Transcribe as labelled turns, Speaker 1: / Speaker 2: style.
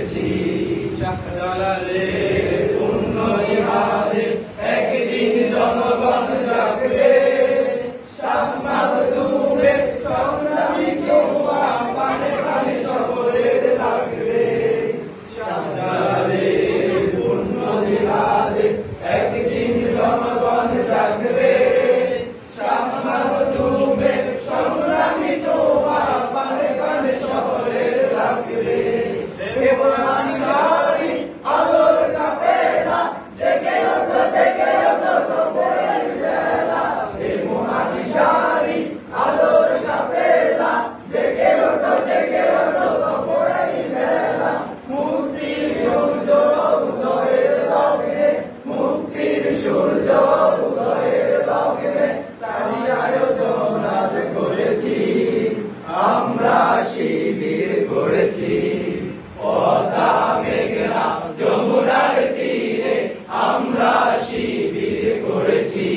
Speaker 1: গড়েছি। শাহজালালের পূর্ণ ইহাদে একদিন জনগণ জাগবে, শাহ মাকদুমের সংগ্রামী ছোঁয়া পানে পানে সকলের লাগবে। শাহজালালের পূর্ণ ইহাদে একদিন জনগণ জাগবে, শাহ মাকদুমের সংগ্রামী ছোঁয়া পানে পানে সকলের লাগবে। আলোর কাফেলা জেগে ওঠো ভোরের বেলা, হে মহাদিশারি আলোর কাফেলা জেগে ওঠো ভোরের বেলা। মুক্তির সূর্য উদয়ের লগ্নে, মুক্তির সূর্য উদয়ের লগ্নে তারই আয়োজন আজ করেছি, আমরা শিবির গড়েছি। পদ্মা মেঘনা যমুনার তীরে আমরা শিবির গড়েছি।